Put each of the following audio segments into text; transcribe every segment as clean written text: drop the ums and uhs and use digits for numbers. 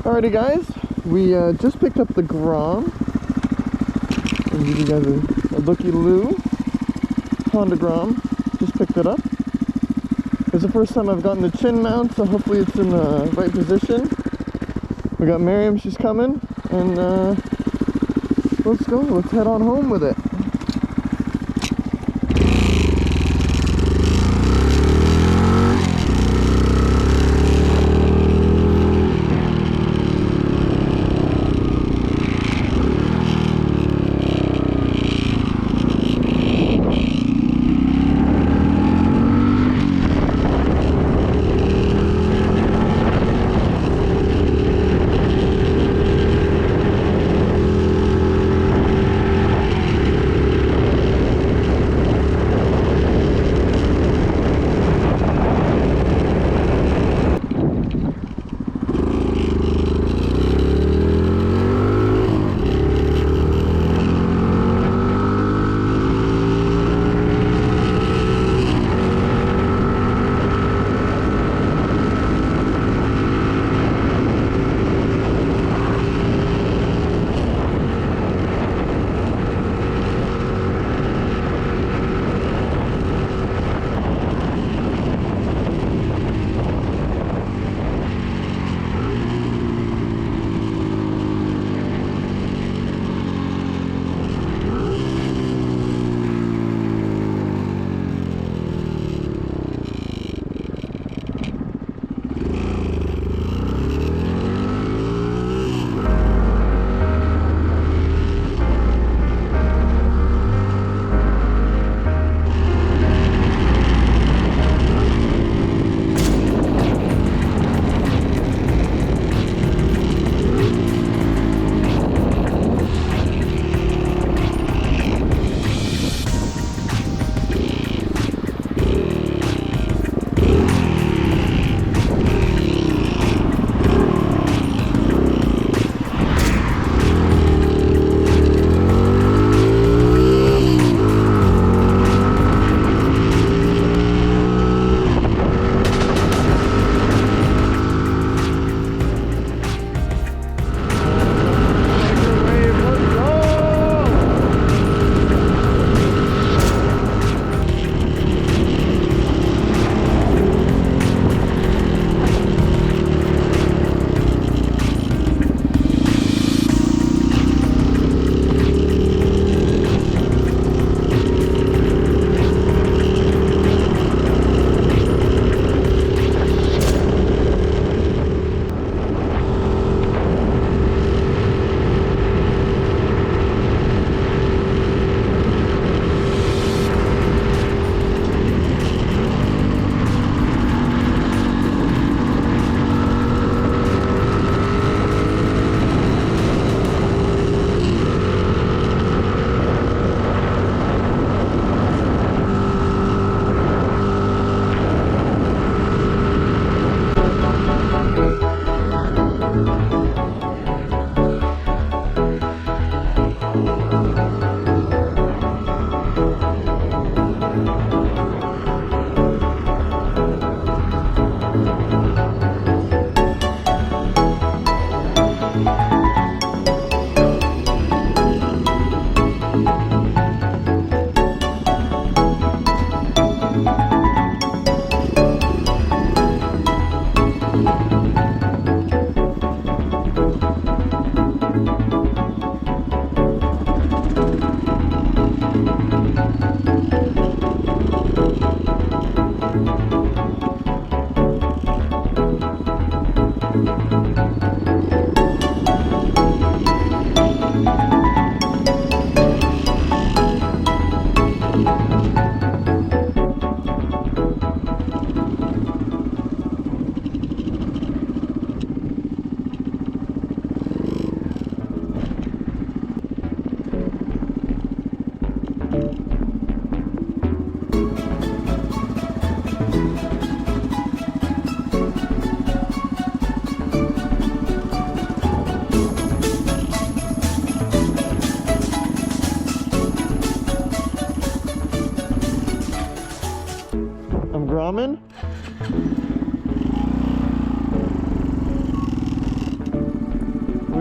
Alrighty guys, we just picked up the Grom. I'll give you guys a looky-loo. Honda Grom, just picked it up. It's the first time I've gotten the chin mount, so hopefully it's in the right position. We got Miriam, she's coming, and let's go, let's head on home with it.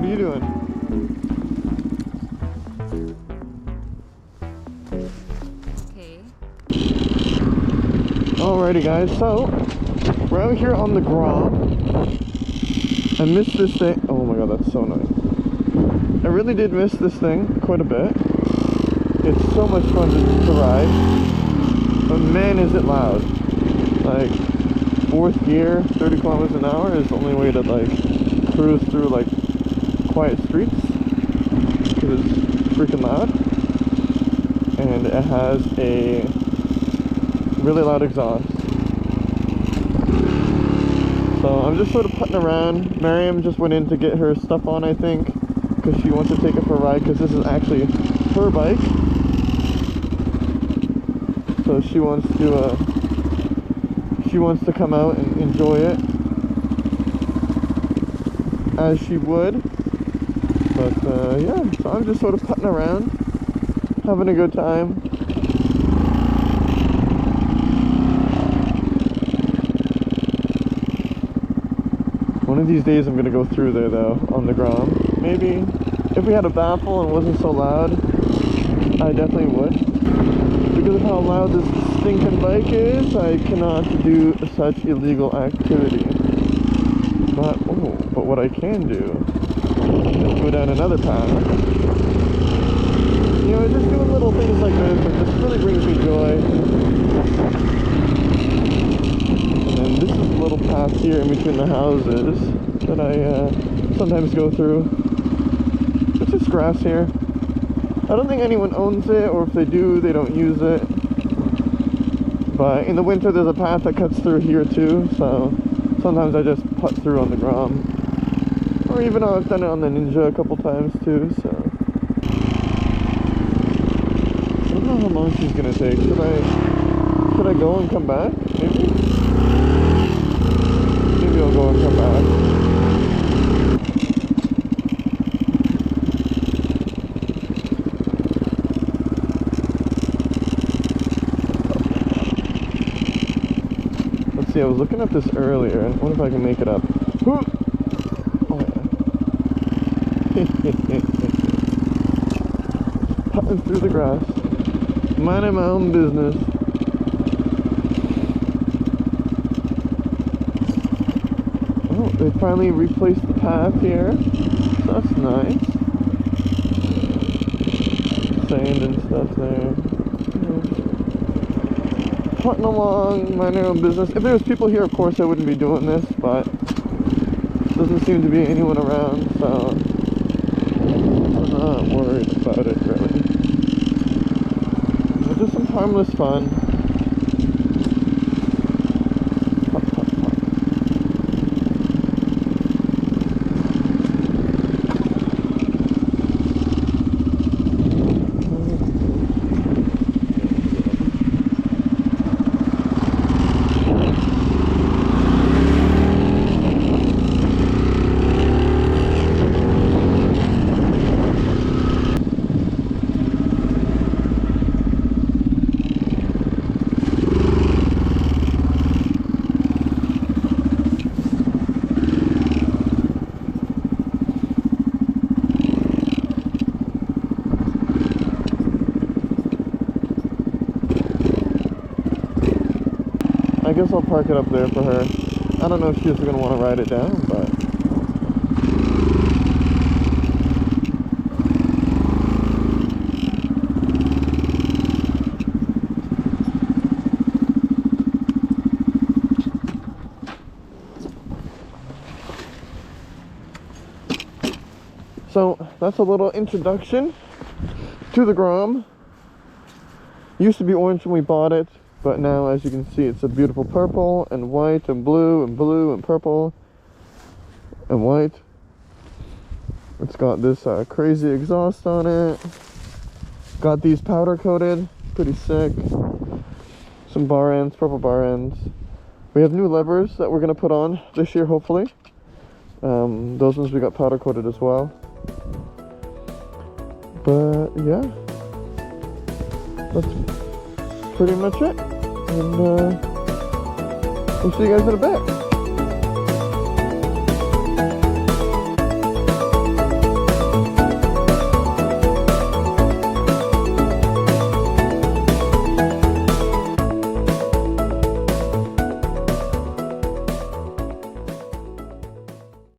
are you doing? Okay. Alrighty guys, so we're out here on the Grom. I missed this thing. Oh my god, that's so nice. I really did miss this thing quite a bit. It's so much fun to ride. But man, is it loud. Like, 4th gear, 30 kilometers an hour is the only way to like cruise through like quiet streets. Because it's freaking loud. And it has a really loud exhaust. So I'm just sort of putting around. Miriam just went in to get her stuff on, I think, because she wants to take it for a ride, because this is actually her bike. So she wants to come out and enjoy it as she would. But yeah, so I'm just sort of putting around, having a good time. One of these days I'm going to go through there though, on the Grom. Maybe if we had a baffle and it wasn't so loud, I definitely would. Because of how loud this stinking bike is, I cannot do such illegal activity. But what I can do is go down another path. You know, just doing little things like this, it just really brings me joy. And this is a little path here in between the houses that I sometimes go through. It's just grass here. I don't think anyone owns it, or if they do, they don't use it. But in the winter there's a path that cuts through here too, so sometimes I just putt through on the Grom. Or even though I've done it on the Ninja a couple times too, so. I don't know how long she's gonna take. Should I go and come back? Maybe? Maybe I'll go and come back. Let's see, I was looking at this earlier, and what if I can make it up? Oh yeah. Putting through the grass. Minding my own business. Oh, they finally replaced the path here. So that's nice. Sand and stuff there. Putting along, minding my own business. If there was people here, of course I wouldn't be doing this, but doesn't seem to be anyone around, so I'm not worried about it really. It's just some harmless fun. I guess I'll park it up there for her. I don't know if she's going to want to ride it down, but... So, that's a little introduction to the Grom. Used to be orange when we bought it, but now, as you can see, it's a beautiful purple and white and blue and purple and white. It's got this crazy exhaust on it. Got these powder coated, pretty sick. Some bar ends, purple bar ends. We have new levers that we're gonna put on this year, hopefully. Those ones we got powder coated as well. But yeah, that's pretty much it. And we'll see you guys in a bit.